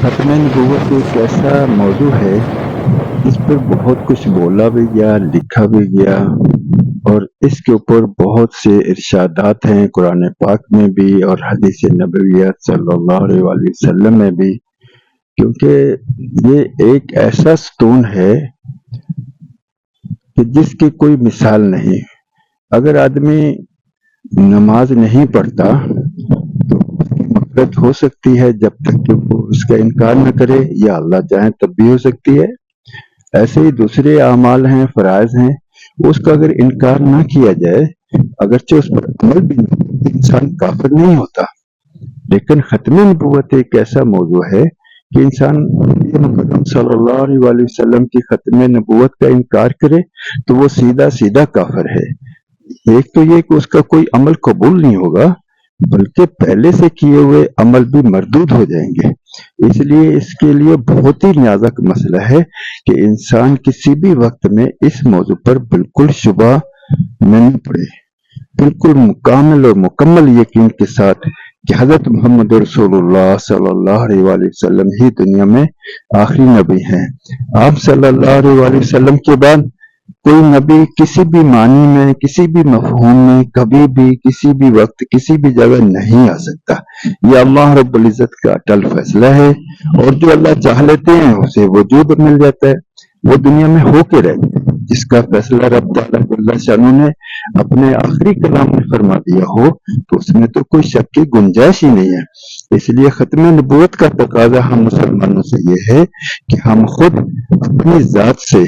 ختم نبوت ایک ایسا موضوع ہے اس پر بہت کچھ بولا بھی گیا، لکھا بھی گیا، اور اس کے اوپر بہت سے ارشادات ہیں قرآن پاک میں بھی اور حدیث نبویت صلی اللہ علیہ وآلہ وسلم میں بھی، کیونکہ یہ ایک ایسا ستون ہے کہ جس کی کوئی مثال نہیں۔ اگر آدمی نماز نہیں پڑھتا تو مغفرت ہو سکتی ہے جب تک کہ وہ اس کا انکار نہ کرے، یا اللہ چاہے تب بھی ہو سکتی ہے۔ ایسے ہی دوسرے اعمال ہیں، فرائض ہیں، اس کا اگر انکار نہ کیا جائے، اگرچہ اس پر عمل بھی نہ ہو، انسان کافر نہیں ہوتا۔ لیکن ختم نبوت ایک ایسا موضوع ہے کہ انسان نبی مکرم صلی اللہ علیہ وآلہ وسلم کی ختم نبوت کا انکار کرے تو وہ سیدھا سیدھا کافر ہے۔ ایک تو یہ کہ اس کا کوئی عمل قبول نہیں ہوگا، بلکہ پہلے سے کیے ہوئے عمل بھی مردود ہو جائیں گے۔ اس لیے اس کے لیے بہت ہی نازک مسئلہ ہے کہ انسان کسی بھی وقت میں اس موضوع پر بالکل شبہ نہیں پڑے، بالکل مکمل اور مکمل یقین کے ساتھ کہ حضرت محمد رسول اللہ صلی اللہ علیہ وآلہ وسلم ہی دنیا میں آخری نبی ہیں۔ آپ صلی اللہ علیہ وآلہ وسلم کے بعد کوئی نبی کسی بھی معنی میں، کسی بھی مفہوم میں، کبھی بھی، کسی بھی وقت، کسی بھی جگہ نہیں آ سکتا۔ یہ اللہ رب العزت کا اٹل فیصلہ ہے، اور جو اللہ چاہ لیتے ہیں اسے وجود مل جاتا ہے، وہ دنیا میں ہو کے رہتے ہیں۔ جس کا فیصلہ رب تعالیٰ جل شانہ نے اپنے آخری کلام میں فرما دیا ہو تو اس میں تو کوئی شک کی گنجائش ہی نہیں ہے۔ اس لیے ختم نبوت کا تقاضا ہم مسلمانوں سے یہ ہے کہ ہم خود اپنی ذات سے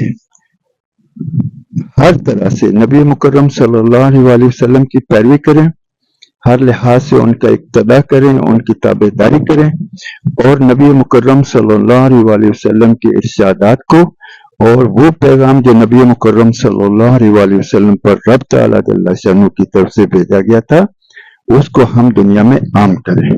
ہر طرح سے نبی مکرم صلی اللہ علیہ وآلہ وسلم کی پیروی کریں، ہر لحاظ سے ان کا اقتداء کریں، ان کی تابعداری کریں، اور نبی مکرم صلی اللہ علیہ وآلہ وسلم کے ارشادات کو اور وہ پیغام جو نبی مکرم صلی اللہ علیہ وآلہ وسلم پر رب تعالیٰ جل شانہ کی طرف سے بھیجا گیا تھا، اس کو ہم دنیا میں عام کریں،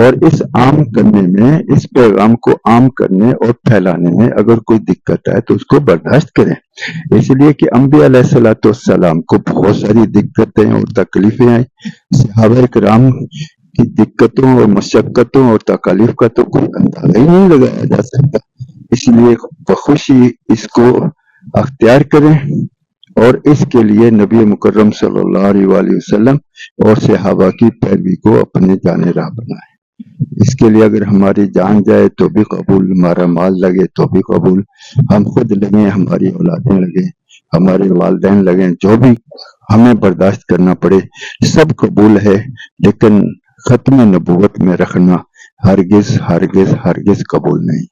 اور اس عام کرنے میں، اس پیغام کو عام کرنے اور پھیلانے میں اگر کوئی دقت آئے تو اس کو برداشت کریں۔ اس لیے کہ انبیاء علیہ السلام کو بہت ساری دقتیں اور تکلیفیں آئیں، صحابہ کرام کی دقتوں اور مشقتوں اور تکالیف کا تو کوئی اندازہ ہی نہیں لگایا جا سکتا۔ اس لیے بخوشی اس کو اختیار کریں، اور اس کے لیے نبی مکرم صلی اللہ علیہ وآلہ وسلم اور صحابہ کی پیروی کو اپنے جان راہ بنائیں۔ اس کے لیے اگر ہماری جان جائے تو بھی قبول، ہمارا مال لگے تو بھی قبول، ہم خود لگیں، ہماری اولادیں لگیں، ہمارے والدین لگیں، جو بھی ہمیں برداشت کرنا پڑے سب قبول ہے، لیکن ختم نبوت میں رکھنا ہرگز ہرگز ہرگز قبول نہیں۔